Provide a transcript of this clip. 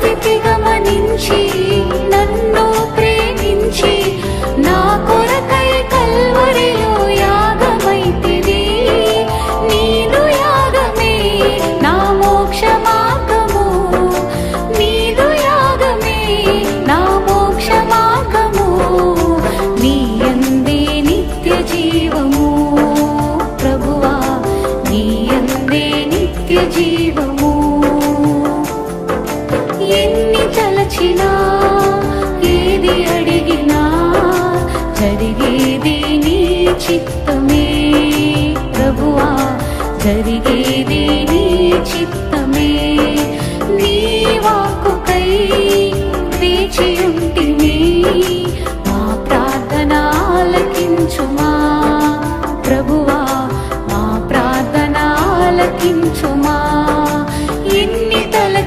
స్థితి గమనించి నన్ను ప్రేమించి నా కొరకై కల్వరిలో యాగమైతివి. నీదు యాగమే నా మోక్ష మార్గము, నీదు యాగమే నా మోక్ష మార్గము. నీ యందే నిత్య జీవము ప్రభువా, నీ యందే నిత్య జీవము. ఎన్ని తలచినా ఏది అడిగినా జరిగేది నీ చిత్తమే ప్రభువా, జరిగేది నీ చిత్తమే. నీ వాక్కుకై